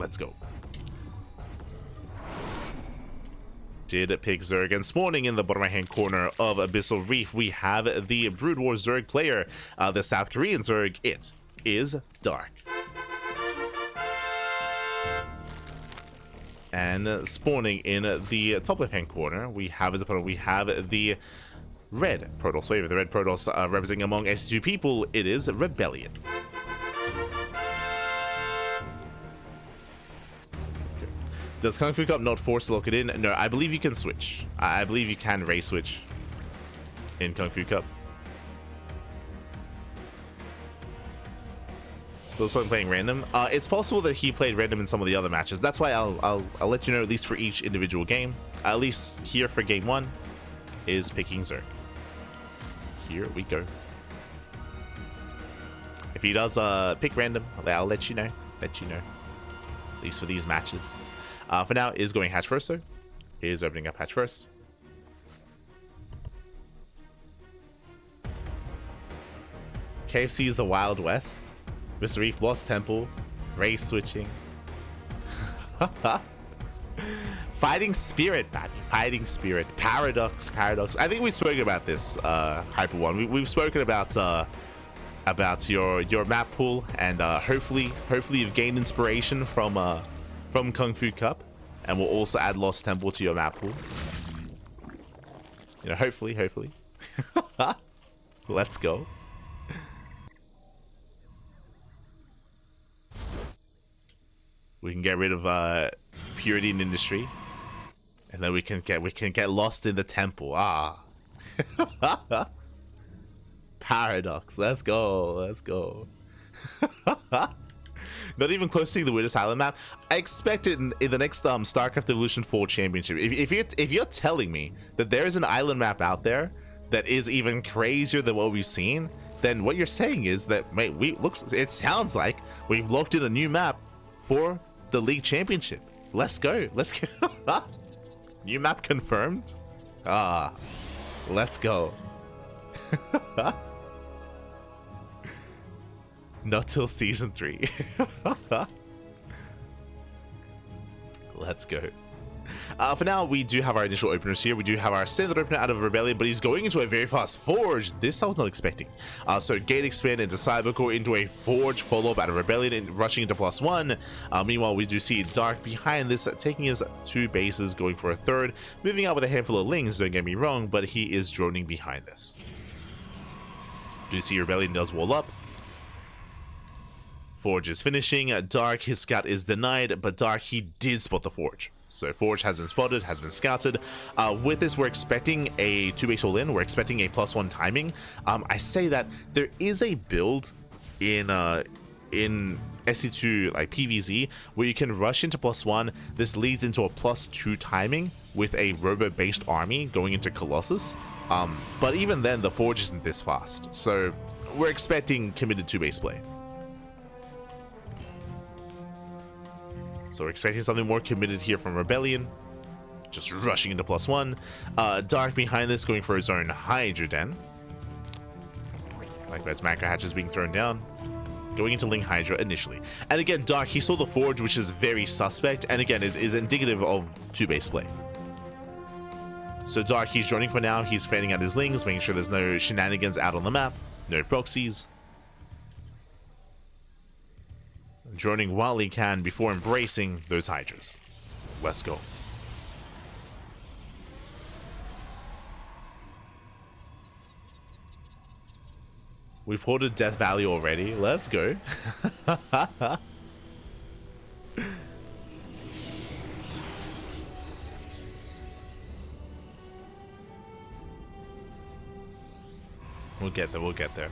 Let's go. Did pick Zerg, and spawning in the bottom right hand corner of Abyssal Reef, we have the Brood War Zerg player, the South Korean Zerg. It is Dark. And spawning in the top left hand corner, we have as opponent, we have the Red Protoss Wave. The Red Protoss representing among SG people, it is ReBellioN. Does KungFu Cup not force to lock it in? No, I believe you can switch. I believe you can race switch in KungFu Cup. Those one playing random. It's possible that he played random in some of the other matches. That's why I'll let you know, at least for each individual game. At least here for game 1 is picking Zerg. Here we go. If he does pick random, I'll let you know. At least for these matches. For now, is going hatch first though. Is opening up hatch first. KFC is the Wild West. Mr. Reef lost temple. Race switching. Fighting spirit, baby. Fighting spirit. Paradox. I think we've spoken about this, Hyper One. We've spoken about your map pool, and hopefully you've gained inspiration from KungFu Cup, and we'll also add Lost Temple to your map pool. You know, hopefully. Let's go. We can get rid of purity in industry, and then we can get lost in the temple. Paradox. Let's go. Not even close to the Witness Island map. I expect it in the next StarCraft Evolution 4 Championship. If you're telling me that there is an island map out there that is even crazier than what we've seen, then what you're saying is that, mate, it sounds like we've locked in a new map for the League Championship. Let's go. New map confirmed. Let's go. Not till season 3. Let's go. For now, we do have our initial openers here. We do have our standard opener out of ReBellioN, but he's going into a very fast Forge. This I was not expecting. So Gate Expand into Cybercore into a Forge follow-up out of ReBellioN and rushing into +1. Meanwhile, we do see Dark behind this, taking his 2 bases, going for a 3rd, moving out with a handful of Lings, don't get me wrong, but he is droning behind this. Do see ReBellioN does wall up. Forge is finishing. Dark, his scout is denied, but Dark, he did spot the Forge. So Forge has been spotted, has been scouted. With this, we're expecting a 2-base all-in. We're expecting a +1 timing. I say that there is a build in SC2 like PVZ where you can rush into +1. This leads into a +2 timing with a robo-based army going into Colossus. But even then, the Forge isn't this fast. So we're expecting committed 2-base play. So we're expecting something more committed here from ReBellioN. Just rushing into +1. Dark behind this, going for his own Hydra Den. Likewise, macro hatches being thrown down. Going into Ling Hydra initially. And again, Dark, he saw the Forge, which is very suspect. And again, it is indicative of 2-base play. So Dark, he's joining for now. He's fanning out his Lings, making sure there's no shenanigans out on the map. No proxies. Droning while he can before embracing those Hydras. Let's go. We've ported Death Valley already. Let's go. We'll get there.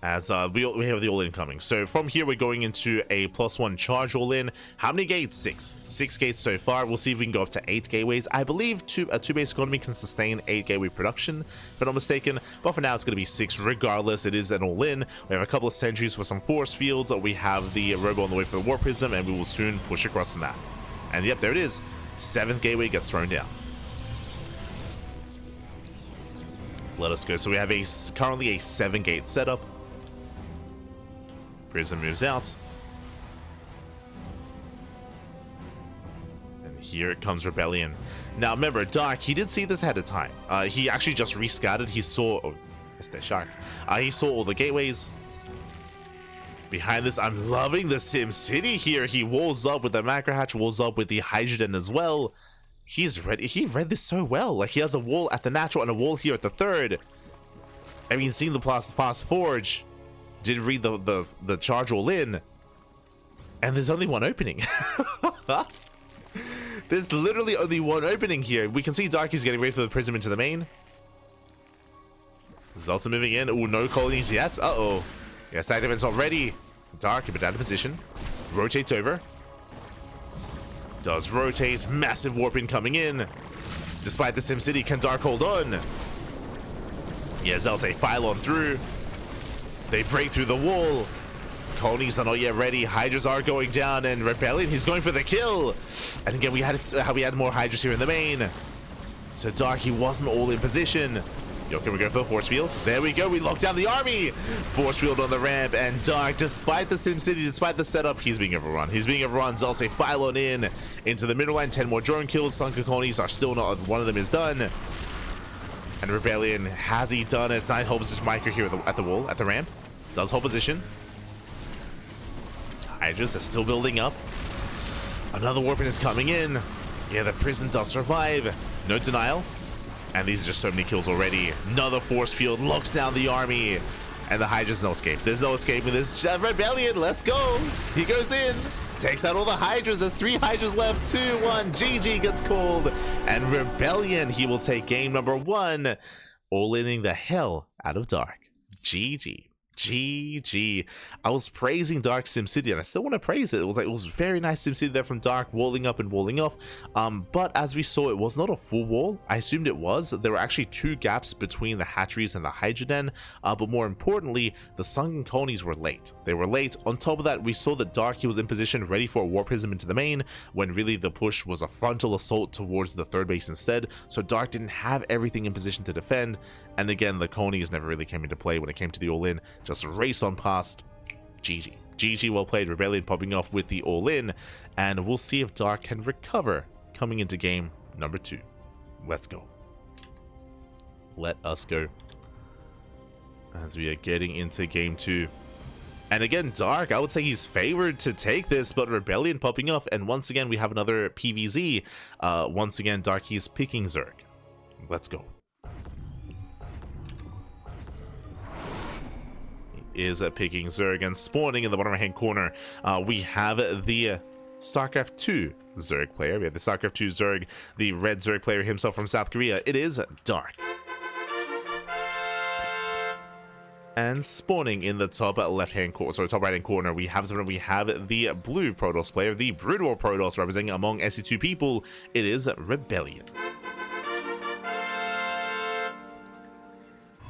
As we have the all-in coming. So from here, we're going into a +1 charge all-in. How many gates? 6. 6 gates so far. We'll see if we can go up to 8 gateways. I believe a 2-base economy can sustain 8 gateway production, if I'm not mistaken. But for now, it's going to be 6 regardless. It is an all-in. We have a couple of sentries for some force fields. We have the Robo on the way for the War Prism, and we will soon push across the map. And yep, there it is. 7th gateway gets thrown down. Let us go. So we have currently a 7-gate setup. Prism moves out. And here comes ReBellioN. Now remember, Dark, he did see this ahead of time. He actually just rescattered. He saw... Oh, that's that shark. He saw all the gateways. Behind this, I'm loving the Sim City here. He walls up with the macro hatch, walls up with the hydrogen as well. He's ready. He read this so well. Like, he has a wall at the natural and a wall here at the third. I mean, seeing the fast forge, did read the charge all in, and there's only one opening. There's literally only one opening here. We can see Darky's getting ready for the prism into the main. Zelta moving in. Oh, no colonies yet. Uh-oh. Yes, that event's not ready. Dark, but out of position. Rotates over. Does rotate. Massive warp in coming in. Despite the SimCity, can Dark hold on? Yeah, Zelta file on through. They break through the wall. Colonies are not yet ready. Hydras are going down, and ReBellioN, he's going for the kill. And again, we had more Hydras here in the main. So Dark, he wasn't all in position. Yo, can we go for the force field? There we go. We lock down the army. Force field on the ramp, and Dark, despite the SimCity, despite the setup, he's being overrun. He's being overrun. Zelta file on in into the middle line. 10 more drone kills. Sunken colonies are still not. One of them is done. And ReBellioN, has he done it? 9 hold position micro here at the wall, at the ramp. Does hold position. Hydras are still building up. Another warping is coming in. Yeah, the prism does survive. No denial. And these are just so many kills already. Another force field locks down the army. And the Hydra's no escape. There's no escaping this. ReBellioN, let's go. He goes in. Takes out all the Hydras. There's 3 Hydras left. 2-1. GG gets called. And ReBellioN, he will take game number 1. All-inning the hell out of Dark. GG. GG. I was praising Dark SimCity, and I still want to praise it. It was very nice SimCity there from Dark, walling up and walling off. But as we saw, it was not a full wall. I assumed it was. There were actually 2 gaps between the hatcheries and the hydrogen. But more importantly, the sunken colonies were late. They were late. On top of that, we saw that Dark, he was in position, ready for a warp prism into the main, when really the push was a frontal assault towards the third base instead. So Dark didn't have everything in position to defend. And again, the colonies never really came into play when it came to the all-in. Just race on past. GG. GG, well played. ReBellioN popping off with the all-in. And we'll see if Dark can recover coming into game number 2. Let's go. Let us go. As we are getting into game 2. And again, Dark, I would say he's favored to take this, but ReBellioN popping off. And once again, we have another PVZ. Once again, Dark, he's picking Zerg. Let's go. Is picking Zerg, and spawning in the bottom right hand corner, we have the StarCraft 2 Zerg player. We have the StarCraft 2 Zerg, the red Zerg player himself from South Korea. It is Dark. And spawning in the top left hand corner, sorry, top right hand corner, we have the blue Protoss player, the Brutal Protoss, representing among SC2 people. It is ReBellioN.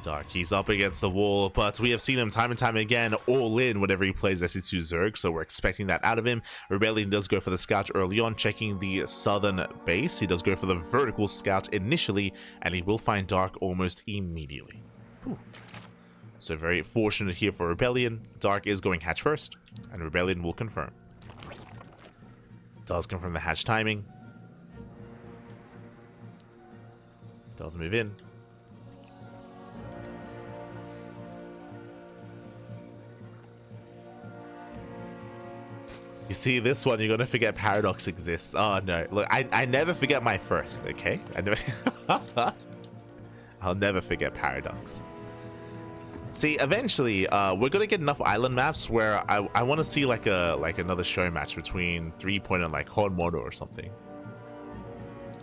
Dark, he's up against the wall, but we have seen him time and time again all in whenever he plays SC2 Zerg, so we're expecting that out of him. ReBellioN does go for the scout early on, checking the southern base. He does go for the vertical scout initially, and he will find Dark almost immediately. Cool. So very fortunate here for ReBellioN. Dark is going hatch first, and ReBellioN will confirm. Does confirm the hatch timing. Does move in. You see, this one, you're gonna forget Paradox exists. Oh no, look, I never forget my first, okay? I'll never forget Paradox. See, eventually, we're gonna get enough island maps where I want to see like another show match between 3 Point and like Hormono or something.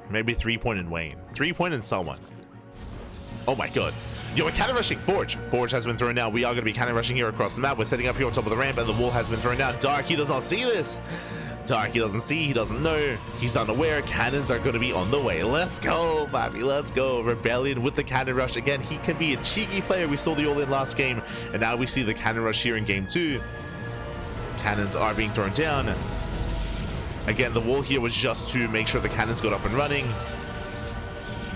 Maybe 3 Point and Wayne. 3 Point and someone. Oh my god. Yo, we're cannon rushing. Forge. Forge has been thrown down. We are going to be cannon rushing here across the map. We're setting up here on top of the ramp, and the wall has been thrown down. Dark, he does not see this. Dark, he doesn't see. He doesn't know. He's unaware. Cannons are going to be on the way. Let's go, Bobby. Let's go. ReBellioN with the cannon rush. Again, he can be a cheeky player. We saw the all-in last game, and now we see the cannon rush here in game 2. Cannons are being thrown down. Again, the wall here was just to make sure the cannons got up and running.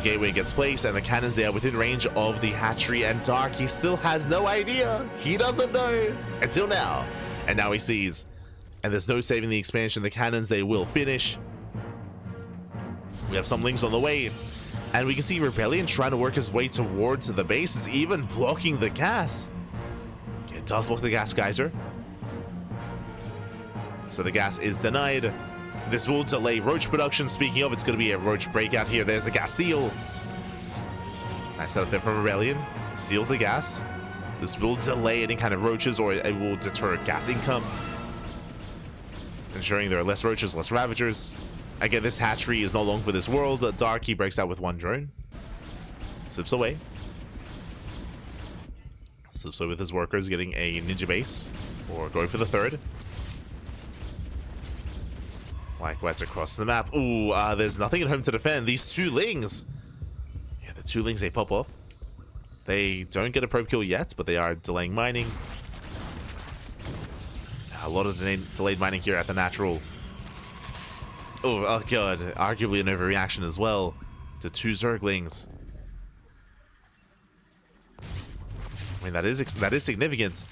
Gateway gets placed, and the cannons there within range of the hatchery, and Dark, he still has no idea. He doesn't know until now. And now he sees. And there's no saving the expansion. The cannons, they will finish. We have some Lings on the way. And we can see ReBellioN trying to work his way towards the base. Is even blocking the gas. It does block the gas geyser. So the gas is denied. This will delay Roach production. Speaking of, it's going to be a Roach breakout here. There's a gas steal. Nice setup there from ReBellioN. Steals the gas. This will delay any kind of Roaches, or it will deter gas income, ensuring there are less Roaches, less Ravagers. Again, this hatchery is no longer for this world. Dark, he breaks out with one drone. Slips away. Slips away with his workers, getting a ninja base, or going for the third. Likewise across the map. Ooh, there's nothing at home to defend. These two Lings. Yeah, the two Lings, they pop off. They don't get a probe kill yet, but they are delaying mining. A lot of delayed mining here at the natural. Oh god, arguably an overreaction as well to two Zerglings. I mean, that is significant.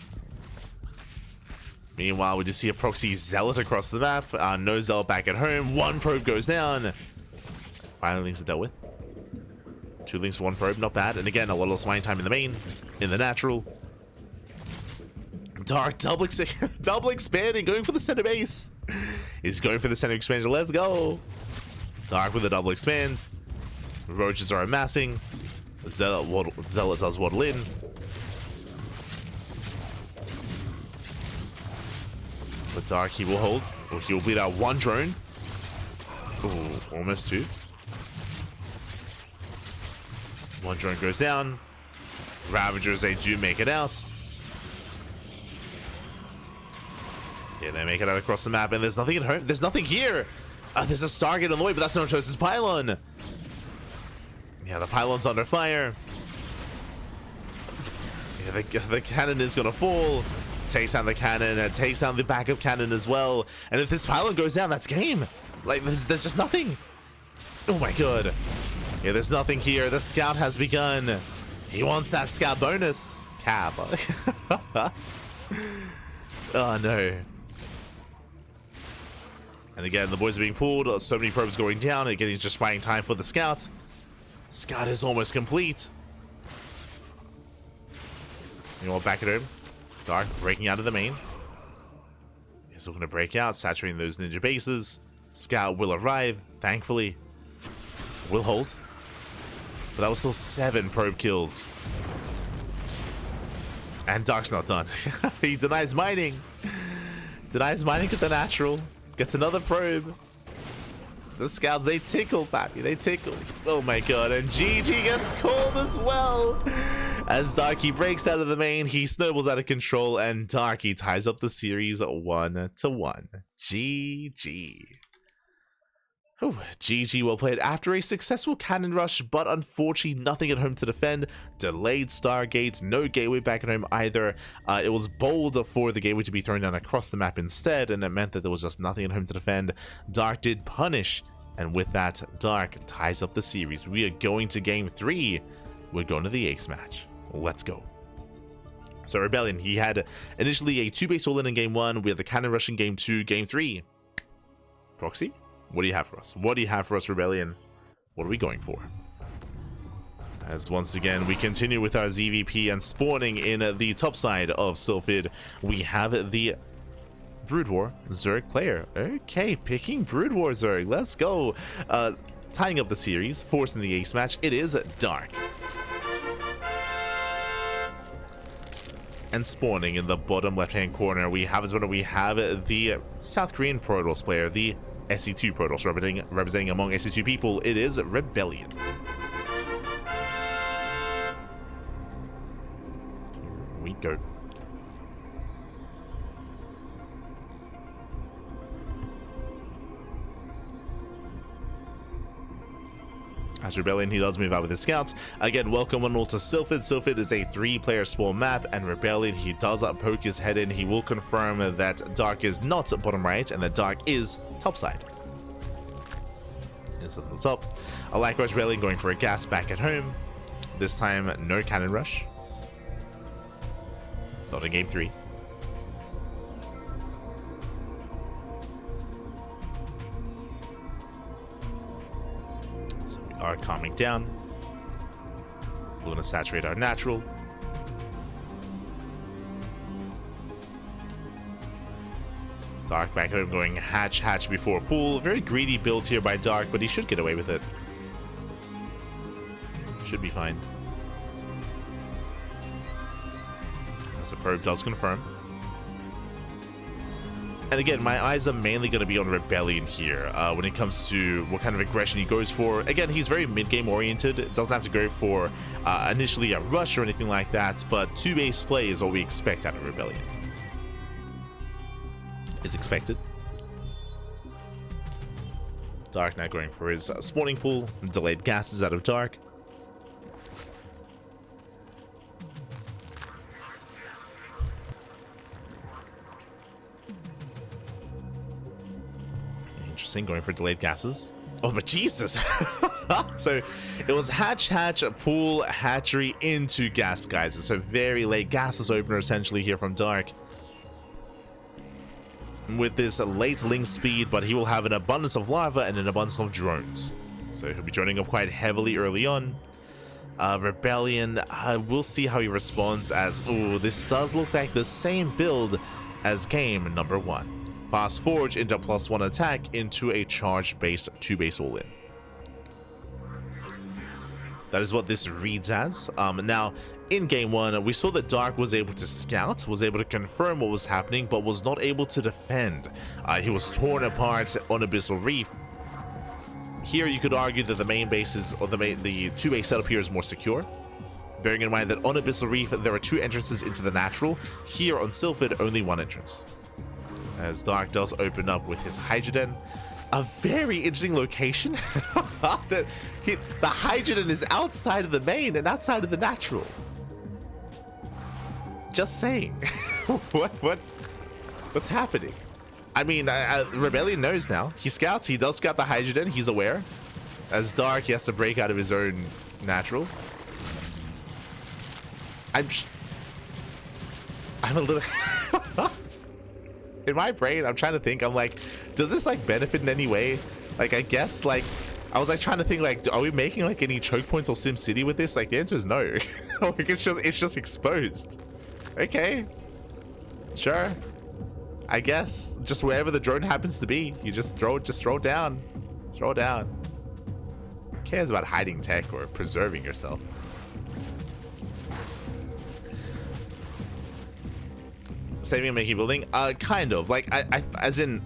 Meanwhile, we just see a proxy Zealot across the map. No Zealot back at home. One probe goes down. Finally, Lings are dealt with. Two Lings for one probe, not bad. And again, a lot less mining time in the main, in the natural. Dark double expanding, going for the center base. He's going for the center expansion. Let's go. Dark with a double expand. Roaches are amassing. Zealot does waddle in. But Dark, he will hold. Or he will bleed out one drone. Ooh, almost two. One drone goes down. Ravagers, they do make it out. Yeah, they make it out across the map, and there's nothing at home. There's nothing here. There's a Stargate on the way, but that's no Noto's pylon. Yeah, the pylon's under fire. Yeah, the cannon is gonna fall. Takes down the cannon, and takes down the backup cannon as well. And if this pylon goes down, that's game. Like, there's just nothing. Oh my god. Yeah, there's nothing here. The scout has begun. He wants that scout bonus. Cab. Oh no. And again, the boys are being pulled. So many probes going down. Again, he's just buying time for the scout. Scout is almost complete. You know what? Back at home. Dark breaking out of the main. He's looking to break out, saturating those ninja bases. Scout will arrive, thankfully. Will hold. But that was still 7 probe kills. And Dark's not done. He denies mining. Denies mining at the natural. Gets another probe. The scouts, they tickle, Pappy. They tickle. Oh my god. And GG gets called as well. As Darky breaks out of the main, he snowballs out of control, and Darky ties up the series 1-1. GG. Ooh, GG, well played. After a successful cannon rush, but unfortunately nothing at home to defend. Delayed Stargates, no gateway back at home either. It was bold for the gateway to be thrown down across the map instead, and it meant that there was just nothing at home to defend. Dark did punish, and with that, Dark ties up the series. We are going to game 3. We're going to the ace match. Let's go. So ReBellioN, he had initially a 2-base all-in game 1. We had the cannon rush in game 2. Game 3. Proxy? What do you have for us? What do you have for us, ReBellioN? What are we going for? As once again, we continue with our ZvP and spawning in the top side of Sylphid. We have the Brood War Zerg player. Okay, picking Brood War Zerg. Let's go. Tying up the series, forcing the ace match. It is Dark. And spawning in the bottom left-hand corner, we have the South Korean Protoss player, the SC2 Protoss, representing among SC2 people. It is ReBellioN. Here we go. As ReBellioN, he does move out with his scouts. Again, welcome one all to Sylphid. Sylphid is a 3-player spawn map, and ReBellioN, he does poke his head in. He will confirm that Dark is not bottom right, and that Dark is top side. It's at the top. Likewise, ReBellioN going for a gas back at home. This time, no cannon rush. Not in game 3. are calming down. We're going to saturate our natural. Dark back at him going hatch before pool. Very greedy build here by Dark, but he should get away with it. Should be fine. As the probe does confirm. And again, my eyes are mainly going to be on ReBellioN here when it comes to what kind of aggression he goes for. Again, he's very mid-game oriented. Doesn't have to go for initially a rush or anything like that, but 2-base play is what we expect out of ReBellioN. Is expected. Dark now going for his spawning pool. Delayed gases out of Dark. Interesting, going for delayed gases. Oh, but Jesus! So it was hatch, pool, hatchery into gas geysers. So very late gases opener essentially here from Dark. With this late link speed, but he will have an abundance of lava and an abundance of drones. So he'll be droning up quite heavily early on. ReBellioN, we'll see how he responds as, ooh, this does look like the same build as game number 1. Fast forge into +1 attack into a charged base 2-base all-in. That is what this reads as. Now, in game 1, we saw that Dark was able to scout, was able to confirm what was happening, but was not able to defend. He was torn apart on Abyssal Reef. Here, you could argue that the main bases, or the 2-base setup here is more secure. Bearing in mind that on Abyssal Reef, there are 2 entrances into the natural. Here on Sylphid, only 1 entrance. As Dark does open up with his Hydrogen. A very interesting location. The Hydrogen is outside of the main and outside of the natural. Just saying. What's happening? I mean, ReBellioN knows now. He scouts. He does scout the Hydrogen. He's aware. As Dark, he has to break out of his own natural. I'm a little... In my brain, I'm trying to think. I'm like, does this like benefit in any way? Like, I guess like I was like trying to think like, are we making like any choke points or SimCity with this? Like the answer is no. Like it's just exposed. Okay, sure. I guess just wherever the drone happens to be, you just throw it down. Throw it down. Who cares about hiding tech or preserving yourself? Saving and making building, kind of like as in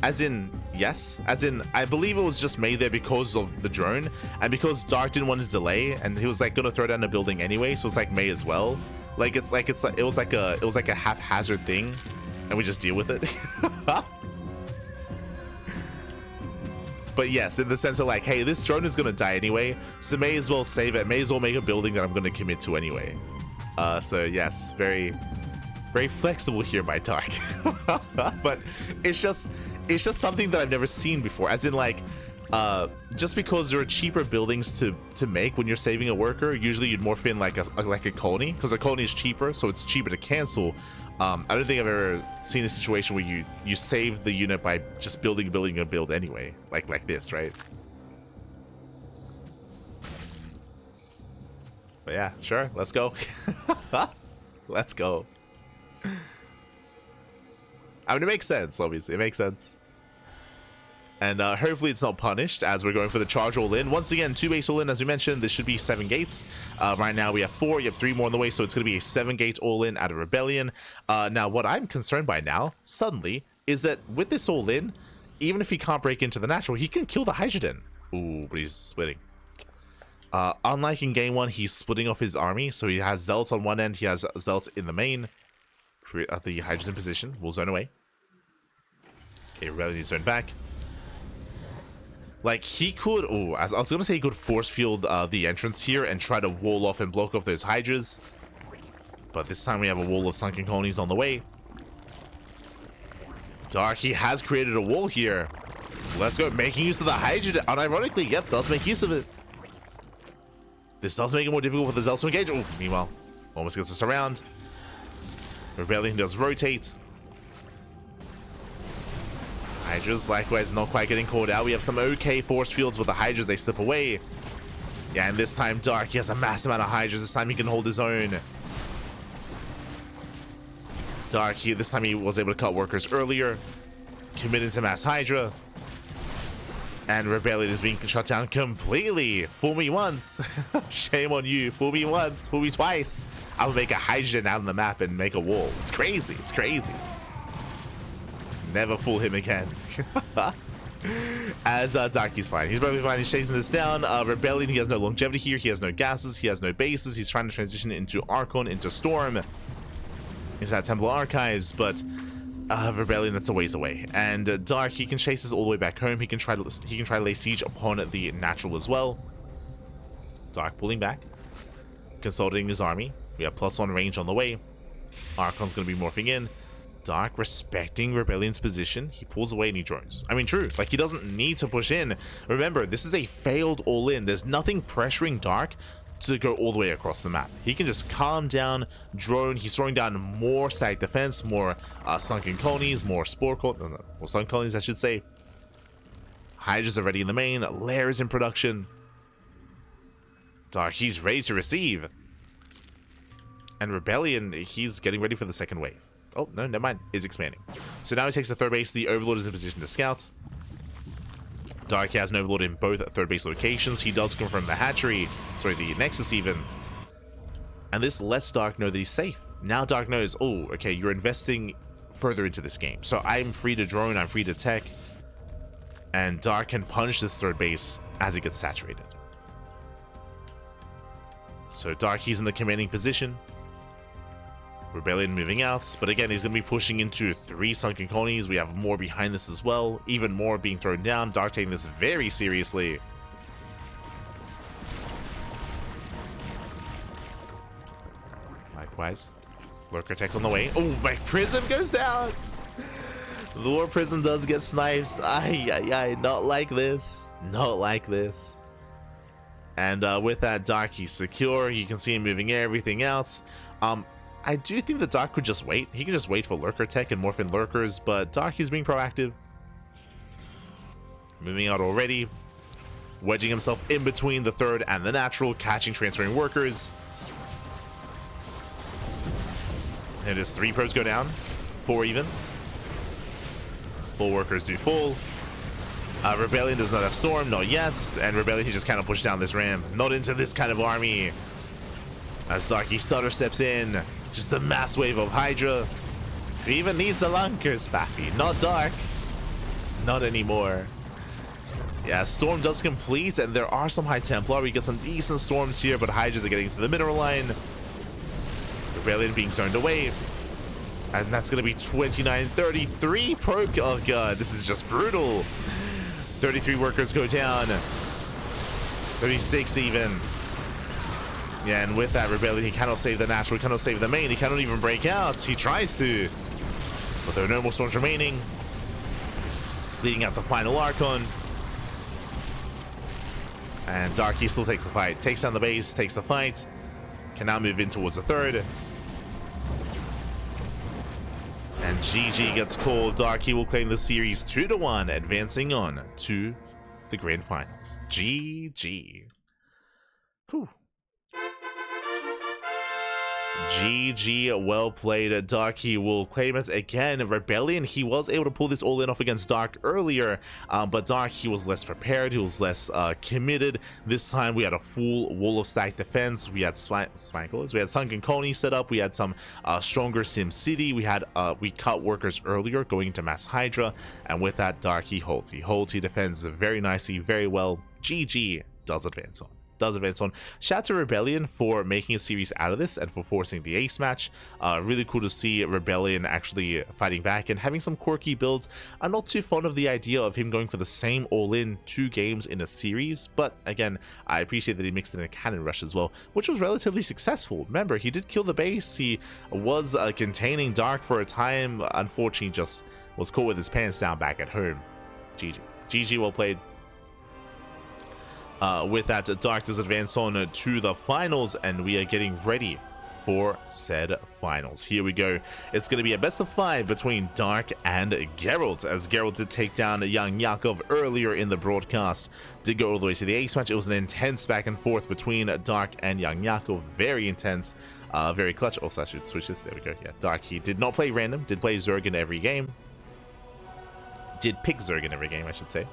yes, as in I believe it was just made there because of the drone and because Dark didn't want to delay and he was like gonna throw down a building anyway, so it's like may as well. Like it was like a haphazard thing, and we just deal with it. But yes, in the sense of like, hey, this drone is gonna die anyway, so may as well save it. May as well make a building that I'm gonna commit to anyway. So yes, very flexible here by Dark. But it's just something that I've never seen before, as in like just because there are cheaper buildings to make when you're saving a worker, usually you'd morph in like a colony, because a colony is cheaper, so it's cheaper to cancel. I don't think I've ever seen a situation where you save the unit by just building a build anyway, like this, right? But yeah, sure, let's go. Let's go. I mean, it makes sense, obviously. It makes sense. And hopefully it's not punished as we're going for the charge all-in. Once again, 2-base all-in, as we mentioned. This should be 7 gates. Right now we have 4. You have 3 more on the way, so it's going to be a 7-gate all-in out of ReBellioN. Now, what I'm concerned by now, suddenly, is that with this all-in, even if he can't break into the natural, he can kill the Hydrogen. Ooh, but he's splitting. Unlike in game 1, he's splitting off his army, so he has Zealots on one end, he has Zealots in the main. At the Hydrogen position, we'll zone away. Okay, ReBellioN zone back. Like, he could, oh, I was gonna say he could force field the entrance here and try to wall off and block off those Hydras. But this time we have a wall of sunken colonies on the way. Dark, he has created a wall here. Let's go, making use of the Hydra. Unironically, yep, does make use of it. This does make it more difficult for the Zealots to engage. Oh, meanwhile, almost gets us around. ReBellioN does rotate. Hydras likewise not quite getting called out. We have some okay force fields with the Hydras, they slip away. Yeah, and this time Dark, he has a massive amount of Hydras. This time he can hold his own. Dark, this time he was able to cut workers earlier, committed to mass Hydra, and ReBellioN is being shut down completely. Fool me once, shame on you. Fool me once, fool me twice. I will make a hydrogen out on the map and make a wall. It's crazy, it's crazy. Never fool him again. As Dark, he's fine. He's probably fine. He's chasing this down. ReBellioN, he has no longevity here. He has no gases. He has no bases. He's trying to transition into Archon, into Storm. He's at Temple Archives, but ReBellioN, that's a ways away. And Dark, he can chase us all the way back home. He can try to lay siege upon the natural as well. Dark pulling back, consulting his army. We have +1 range on the way. Archon's going to be morphing in. Dark respecting ReBellion's position. He pulls away and he drones. I mean, true. Like, he doesn't need to push in. Remember, this is a failed all-in. There's nothing pressuring Dark to go all the way across the map. He can just calm down, drone. He's throwing down more static defense, more sunken colonies, more sunken colonies, I should say. Hydra's already in the main. Lair is in production. Dark, he's ready to receive. And ReBellioN, he's getting ready for the second wave. Oh, no, never mind. He's expanding. So now he takes the third base. The Overlord is in position to scout. Dark has an Overlord in both third base locations. He does confirm the hatchery. Sorry, the Nexus even. And this lets Dark know that he's safe. Now Dark knows, oh, okay, you're investing further into this game. So I'm free to drone, I'm free to tech. And Dark can punish this third base as it gets saturated. So Dark, he's in the commanding position. ReBellioN moving out, but again, he's going to be pushing into 3 sunken colonies. We have more behind this as well, even more being thrown down. Dark taking this very seriously. Likewise, Lurker Tech on the way. Oh, my Prism goes down. The War Prism does get snipes. Ay, not like this. Not like this. And with that, Dark, he's secure. You can see him moving everything else. I do think that Dark could just wait. He can just wait for Lurker Tech and morph in Lurkers, but Dark is being proactive. Moving out already. Wedging himself in between the third and the natural, catching transferring workers. And his 3 probes go down. 4 even. 4 workers do full. ReBellioN does not have Storm, not yet. And ReBellioN, he just kind of pushed down this ramp. Not into this kind of army. As Dark, he stutter steps in. Just a mass wave of Hydra. He even needs the Lunkers, Pappy. Not Dark. Not anymore. Yeah, Storm does complete, and there are some High Templar. We get some decent Storms here, but Hydras are getting into the mineral line. ReBellioN being zoned away. And that's going to be 29-33 probe. Oh god, this is just brutal. 33 workers go down. 36 even. Yeah, and with that, ReBellioN, he cannot save the natural, he cannot save the main, he cannot even break out. He tries to, but there are no more Storms remaining. Leading out the final Archon. And Dark, he still takes the fight. Takes down the base, takes the fight. Can now move in towards the third. And GG gets called. Dark, he will claim the series 2-1, advancing on to the grand finals. GG. Whew. GG, well played. Dark, he will claim it again. ReBellioN, he was able to pull this all in off against Dark earlier, but Dark, he was less prepared, he was less committed. This time we had a full wall of stack defense, we had Spankles, we had Sunken Colony set up, we had some stronger Sim City, we cut workers earlier going into Mass Hydra, and with that, Dark, he holds, he defends very nicely, very well. GG does advance on. Shout out to ReBellioN for making a series out of this and for forcing the ace match. Really cool to see ReBellioN actually fighting back and having some quirky builds. I'm not too fond of the idea of him going for the same all-in 2 games in a series, but again, I appreciate that he mixed in a cannon rush as well, which was relatively successful. Remember, he did kill the base, he was containing Dark for a time, unfortunately just was caught with his pants down back at home. GG, well played. With that, Dark does advance on to the finals, and we are getting ready for said finals. Here we go. It's going to be a best of 5 between Dark and Geralt, as Geralt did take down young Yakov earlier in the broadcast. Did go all the way to the ace match. It was an intense back and forth between Dark and young Yakov. Very intense, very clutch. Also, I should switch this. There we go. Yeah, Dark, he did not play random, did play Zerg in every game. Did pick Zerg in every game, I should say.